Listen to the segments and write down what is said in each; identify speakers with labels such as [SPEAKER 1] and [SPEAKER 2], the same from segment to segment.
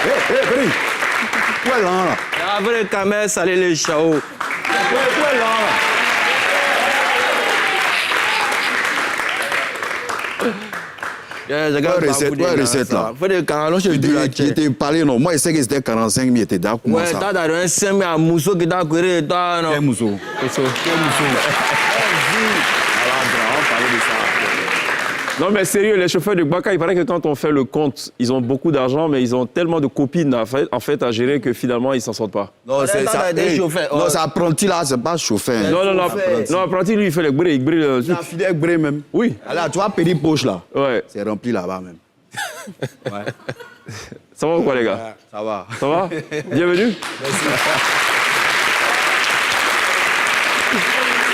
[SPEAKER 1] Bri. Où est l'an là?
[SPEAKER 2] Après, quand même, saler les chao.
[SPEAKER 1] Où est l'an là? Recette là.
[SPEAKER 2] Faut des canons, je dis là.
[SPEAKER 1] Tu t'es parlé, non? Moi, je sais que c'était 45 000, t'es d'accord?
[SPEAKER 2] Ouais, t'as un 5 000 à Mousso qui t'a couru, t'as non.
[SPEAKER 1] Quel mousseau?
[SPEAKER 2] Mousso.
[SPEAKER 3] Non, mais sérieux, les chauffeurs de Gbaka, il paraît que quand on fait le compte, ils ont beaucoup d'argent, mais ils ont tellement de copines en fait, à gérer que finalement, ils ne s'en sortent pas.
[SPEAKER 1] Non, c'est ça. Non, c'est apprenti là, c'est pas chauffeur.
[SPEAKER 3] Non, apprenti, lui, il fait les brés, il brille.
[SPEAKER 1] Il a filé avec bré même.
[SPEAKER 3] Oui.
[SPEAKER 1] Alors, tu vois, petit poche là.
[SPEAKER 3] Ouais.
[SPEAKER 1] C'est rempli là-bas même. Ouais.
[SPEAKER 3] Ça va ou quoi, les gars?
[SPEAKER 1] Ça va.
[SPEAKER 3] Ça va? Bienvenue.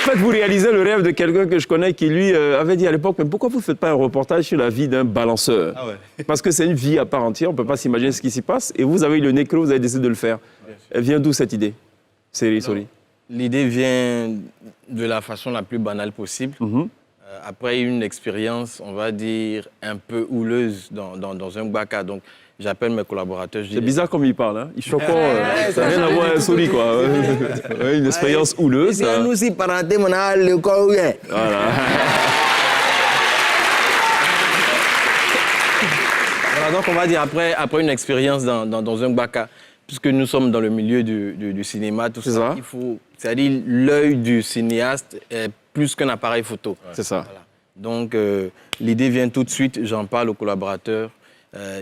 [SPEAKER 3] En fait, vous réalisez le rêve de quelqu'un que je connais qui, lui, avait dit à l'époque, mais pourquoi vous ne faites pas un reportage sur la vie d'un balanceur?
[SPEAKER 1] Ah ouais.
[SPEAKER 3] Parce que c'est une vie à part entière, on ne peut pas s'imaginer ce qui s'y passe. Et vous avez eu le nez creux, vous avez décidé de le faire. Elle vient d'où cette idée? Sorry.
[SPEAKER 2] L'idée vient de la façon la plus banale possible. Après une expérience, on va dire, un peu houleuse dans un Gbaka. Donc, j'appelle mes collaborateurs.
[SPEAKER 3] C'est bizarre comme il parle, hein. Il choque ça n'a rien à voir avec Sori, quoi. Ouais, une expérience houleuse.
[SPEAKER 2] C'est nous aussi, parenté, mon a le corps.
[SPEAKER 3] Voilà.
[SPEAKER 2] Voilà, donc, on va dire, après une expérience dans un Gbaka, puisque nous sommes dans le milieu du cinéma, tout ça, il faut, c'est-à-dire l'œil du cinéaste est plus qu'un appareil photo.
[SPEAKER 3] C'est ça.
[SPEAKER 2] Voilà. Donc, l'idée vient tout de suite, j'en parle aux collaborateurs.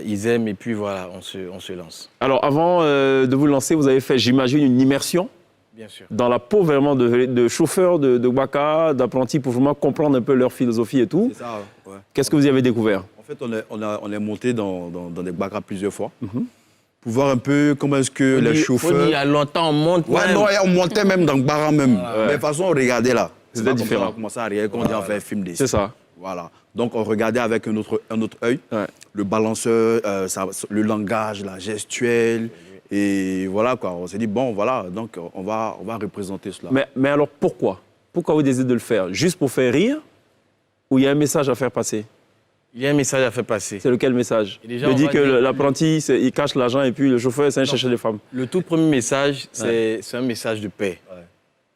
[SPEAKER 2] Ils aiment et puis voilà, on se lance.
[SPEAKER 3] Alors, avant de vous lancer, vous avez fait, j'imagine, une immersion.
[SPEAKER 2] Bien sûr.
[SPEAKER 3] Dans la peau vraiment de chauffeurs de Gbaka, d'apprentis, pour vraiment comprendre un peu leur philosophie et tout.
[SPEAKER 1] C'est ça, ouais.
[SPEAKER 3] Qu'est-ce que vous y avez découvert?
[SPEAKER 1] En fait, on est monté dans des Gbaka plusieurs fois. Pour voir un peu comment est-ce que les chauffeurs...
[SPEAKER 2] Il y a longtemps, on monte.
[SPEAKER 1] Ouais, non, on montait même dans Gbara même.
[SPEAKER 3] Ouais.
[SPEAKER 1] Mais de toute façon, on regardait là.
[SPEAKER 3] C'était différent.
[SPEAKER 1] On commençait à regarder quand on dit on fait un film d'essai.
[SPEAKER 3] C'est ça.
[SPEAKER 1] Voilà. Donc, on regardait avec un autre œil.
[SPEAKER 3] Ouais.
[SPEAKER 1] Le balanceur, le langage, la gestuelle. Et voilà, quoi. On s'est dit, bon, voilà, donc on va représenter cela.
[SPEAKER 3] Mais alors, pourquoi? Pourquoi vous décidez de le faire? Juste pour faire rire? Ou il y a un message à faire passer?
[SPEAKER 2] Il y a un message à faire passer.
[SPEAKER 3] C'est lequel message?
[SPEAKER 2] Déjà,
[SPEAKER 3] Il dit que l'apprenti, il cache l'argent et puis le chauffeur, c'est un chercheur de femmes.
[SPEAKER 2] Le tout premier message, c'est un message de paix.
[SPEAKER 1] Ouais.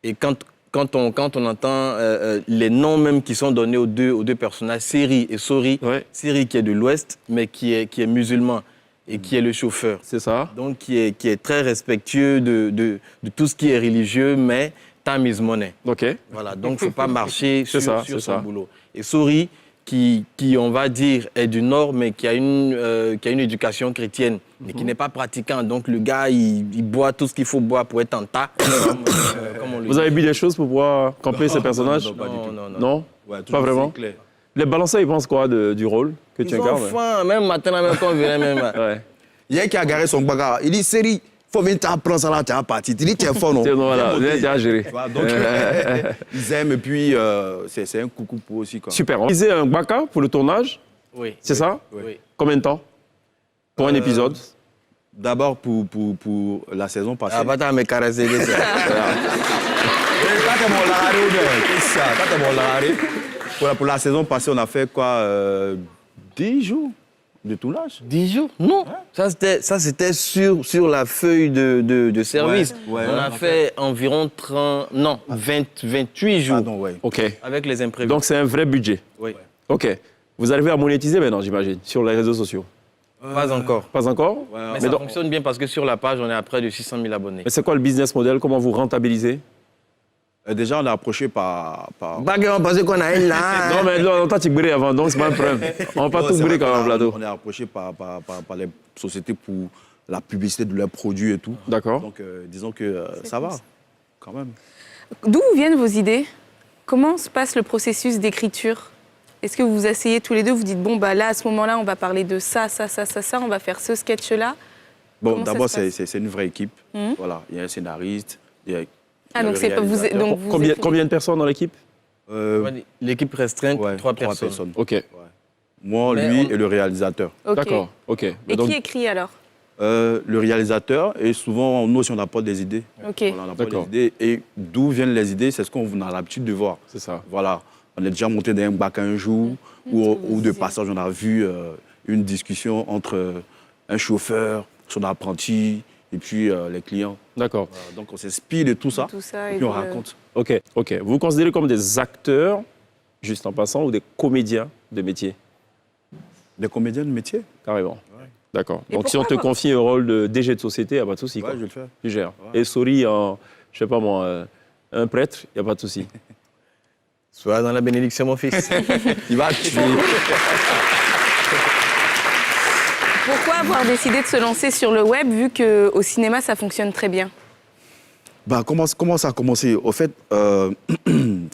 [SPEAKER 2] Et quand on entend les noms même qui sont donnés aux deux personnages, Seri et Sori, Seri qui est de l'Ouest, mais qui est musulman et qui est le chauffeur.
[SPEAKER 3] C'est ça.
[SPEAKER 2] Donc qui est très respectueux de tout ce qui est religieux, mais time is money.
[SPEAKER 3] OK.
[SPEAKER 2] Voilà, donc il ne faut pas marcher sur son boulot. Et Sori, qui, on va dire, est du Nord, mais qui a une éducation chrétienne et qui n'est pas pratiquant. Donc, le gars, il boit tout ce qu'il faut boire pour être en tas. Comme on le
[SPEAKER 3] Vous
[SPEAKER 2] dit.
[SPEAKER 3] avez bu des choses pour pouvoir camper ces personnages?
[SPEAKER 2] Non.
[SPEAKER 3] Ouais, pas vraiment.
[SPEAKER 1] Clair.
[SPEAKER 3] Les balanceurs, ils pensent quoi du rôle que tu
[SPEAKER 2] Ils ont
[SPEAKER 3] incarnes?
[SPEAKER 2] faim, même matin, même quand on vient, même.
[SPEAKER 3] Ouais.
[SPEAKER 1] Il y a un qui a garé son Gbaka. Il dit, Série, faut venir t'apprendre ça là, tu es parti. Tu dis, tu es fort, non?
[SPEAKER 3] Voilà, tu as géré.
[SPEAKER 1] Donc, ils aiment et puis c'est un coucou pour aussi. Quoi.
[SPEAKER 3] Super. On disait un Gbaka pour le tournage,
[SPEAKER 2] Oui.
[SPEAKER 3] c'est ça?
[SPEAKER 2] Oui.
[SPEAKER 3] Combien de temps pour un épisode?
[SPEAKER 1] D'abord pour la saison passée.
[SPEAKER 2] Ah, pas me caresser.
[SPEAKER 1] Pour la saison passée, on a fait quoi 10 jours de tournage.
[SPEAKER 2] 10 jours? Non. Ça, c'était sur la feuille de service.
[SPEAKER 1] Ouais.
[SPEAKER 2] On a fait environ 28 jours.
[SPEAKER 1] Pardon, ouais.
[SPEAKER 3] OK.
[SPEAKER 2] Avec les imprévus.
[SPEAKER 3] Donc, c'est un vrai budget.
[SPEAKER 2] Oui.
[SPEAKER 3] OK. Vous arrivez à monétiser maintenant, j'imagine, sur les réseaux sociaux?
[SPEAKER 2] Pas encore.
[SPEAKER 3] Pas encore?
[SPEAKER 2] Mais ça fonctionne bien parce que sur la page, on est à près de 600 000 abonnés.
[SPEAKER 3] Mais c'est quoi le business model? Comment vous rentabilisez?
[SPEAKER 1] Déjà, on est approché par...
[SPEAKER 2] Pas qu'on pense qu'on a une là.
[SPEAKER 3] Non, mais non, toi, tu brûles avant, donc c'est pas un problème. On va pas tout brûler quand même, plateau.
[SPEAKER 1] On est approché par les sociétés pour la publicité de leurs produits et tout.
[SPEAKER 3] D'accord.
[SPEAKER 1] Donc, disons que ça va, quand même.
[SPEAKER 4] D'où viennent vos idées? Comment se passe le processus d'écriture? Est-ce que vous vous asseyez tous les deux, vous dites, bon, bah là, à ce moment-là, on va parler de ça, on va faire ce sketch-là?
[SPEAKER 1] Bon,
[SPEAKER 4] Comment ça
[SPEAKER 1] d'abord,
[SPEAKER 4] se passe?
[SPEAKER 1] c'est une vraie équipe. Voilà, il y a un scénariste, il y a
[SPEAKER 4] Donc c'est pas vous. Donc vous
[SPEAKER 3] Combien de personnes dans l'équipe?
[SPEAKER 2] L'équipe restreinte, 3 personnes.
[SPEAKER 3] OK.
[SPEAKER 1] Ouais. Moi, lui et le réalisateur.
[SPEAKER 4] Ok.
[SPEAKER 3] D'accord. OK.
[SPEAKER 4] Et qui écrit alors?
[SPEAKER 1] Le réalisateur, et souvent, nous aussi, on n'a pas des idées.
[SPEAKER 4] Ok.
[SPEAKER 1] Voilà, on n'a pas des idées. Et d'où viennent les idées, c'est ce qu'on a l'habitude de voir.
[SPEAKER 3] C'est ça.
[SPEAKER 1] Voilà. On est déjà monté dans un bac un jour, ou de passage, on a vu une discussion entre un chauffeur, son apprenti et puis les clients.
[SPEAKER 3] D'accord.
[SPEAKER 1] Donc on s'inspire de tout ça, et puis on raconte.
[SPEAKER 3] Ok. Vous vous considérez comme des acteurs, juste en passant, ou des comédiens de métier?
[SPEAKER 1] Des comédiens de métier.
[SPEAKER 3] Carrément. Ouais. D'accord. Donc si on te
[SPEAKER 4] avoir...
[SPEAKER 3] confie un rôle de DG de société, il n'y a pas de souci.
[SPEAKER 1] Ouais, je vais le faire.
[SPEAKER 3] Tu gères.
[SPEAKER 1] Ouais.
[SPEAKER 3] Et Sori, je sais pas moi, un prêtre, il n'y a pas de souci.
[SPEAKER 2] Sois dans la bénédiction, mon fils.
[SPEAKER 1] Il va tuer.
[SPEAKER 4] Pourquoi avoir décidé de se lancer sur le web vu qu'au cinéma, ça fonctionne très bien?
[SPEAKER 1] Comment ça a commencé? Au fait,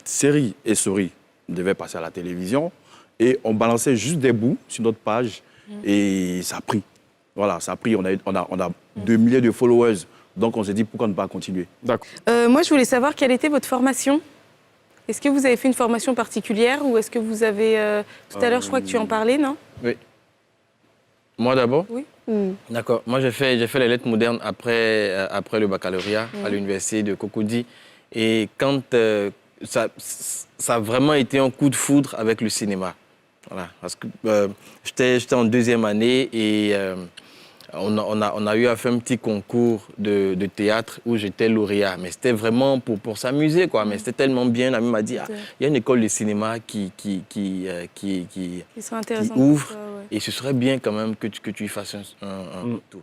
[SPEAKER 1] Série et Sori devaient passer à la télévision et on balançait juste des bouts sur notre page et ça a pris. Voilà, ça a pris. On a 2 milliers de followers. Donc on s'est dit pourquoi ne pas continuer.
[SPEAKER 3] D'accord.
[SPEAKER 4] Moi, je voulais savoir quelle était votre formation. Est-ce que vous avez fait une formation particulière ou est-ce que vous avez... tout à l'heure, je crois que tu en parlais, non?
[SPEAKER 2] Oui. Moi d'abord?
[SPEAKER 4] Oui.
[SPEAKER 2] D'accord. Moi, j'ai fait les lettres modernes après le baccalauréat à l'université de Cocody. Et quand ça a vraiment été un coup de foudre avec le cinéma. Voilà. Parce que j'étais en 2e année et on a eu à faire un petit concours de théâtre où j'étais lauréat. Mais c'était vraiment pour s'amuser, quoi. Mais c'était tellement bien. L'ami m'a dit, il y a une école de cinéma qui ouvre. Ça, ouais. Et ce serait bien quand même que tu y fasses un tour.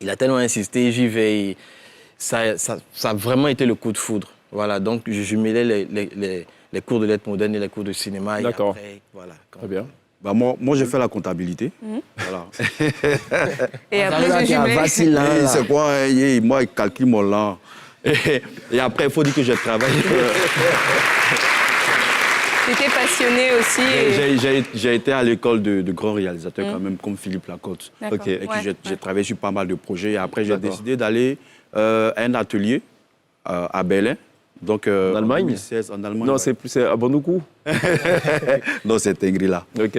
[SPEAKER 2] Il a tellement insisté, j'y vais. Et ça a vraiment été le coup de foudre. Voilà, donc je mêlais les cours de lettres modernes et les cours de cinéma.
[SPEAKER 3] D'accord.
[SPEAKER 2] Et après, voilà.
[SPEAKER 3] Très bien.
[SPEAKER 1] Moi, j'ai fait la comptabilité. Voilà.
[SPEAKER 4] Et après, je jumelais.
[SPEAKER 1] C'est quoi? Moi, il calcule mon lan. Et après, il faut dire que j'ai travaillé.
[SPEAKER 4] Tu étais passionné aussi.
[SPEAKER 1] J'ai été à l'école de grands réalisateurs, quand même, comme Philippe Lacotte.
[SPEAKER 4] Okay.
[SPEAKER 1] Et j'ai travaillé sur pas mal de projets. Et après, j'ai décidé d'aller à un atelier à Berlin. Donc,
[SPEAKER 3] en Allemagne?
[SPEAKER 1] En 2016, en Allemagne.
[SPEAKER 3] Non, c'est à Bonoukou.
[SPEAKER 1] Non, c'est Ingrid-là.
[SPEAKER 3] Ok.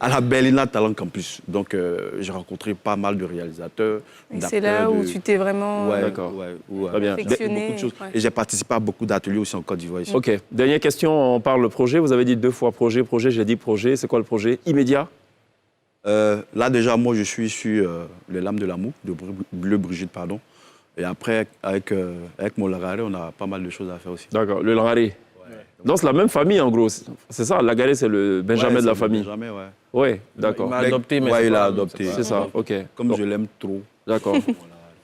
[SPEAKER 1] À la Berliner Talent Campus. Donc, j'ai rencontré pas mal de réalisateurs.
[SPEAKER 4] Et c'est là où tu t'es vraiment
[SPEAKER 1] perfectionné. Beaucoup de choses. Et j'ai participé à beaucoup d'ateliers aussi en Côte d'Ivoire.
[SPEAKER 3] Ok. Dernière question, on parle de projet. Vous avez dit 2 fois projet, j'ai dit projet. C'est quoi le projet immédiat?
[SPEAKER 1] Là, déjà, moi, je suis sur Les Lames de l'amour, de Bleu Brigitte, pardon. Et après, avec mon Lagaré, on a pas mal de choses à faire aussi.
[SPEAKER 3] D'accord, le Lagaré. Ouais. Donc, c'est la même famille, en gros. C'est ça, Lagaré, c'est le Benjamin de la famille.
[SPEAKER 1] Benjamin, ouais.
[SPEAKER 3] Oui, d'accord.
[SPEAKER 2] Il m'a adopté, mais
[SPEAKER 1] il a adopté.
[SPEAKER 3] C'est ça, ok.
[SPEAKER 1] Comme je l'aime trop.
[SPEAKER 3] D'accord.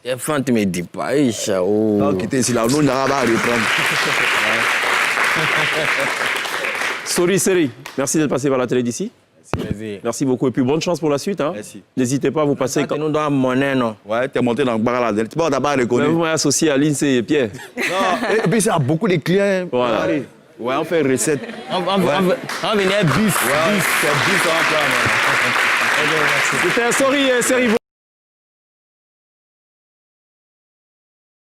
[SPEAKER 2] Et enfin, tu me dis pas, Chao.
[SPEAKER 1] Non, quittez ici, là, on n'a pas à reprendre.
[SPEAKER 3] Sori Seri, merci d'être passé par la télé d'ici. Merci beaucoup. Et puis bonne chance pour la suite. Hein.
[SPEAKER 1] Merci.
[SPEAKER 3] N'hésitez pas à vous passer.
[SPEAKER 2] Nous dans monnaie, non?
[SPEAKER 1] Ouais, t'es monté dans le bar là. Tu n'as pas reconnu.
[SPEAKER 3] Vous m'avez associé à Lindsay et Pierre.
[SPEAKER 1] Non, et puis ça a beaucoup de clients.
[SPEAKER 3] Voilà.
[SPEAKER 1] Allez. Ouais, on fait une recette.
[SPEAKER 2] On venait bif.
[SPEAKER 1] Ouais, c'est bif en plan.
[SPEAKER 3] C'était un Sori Seri.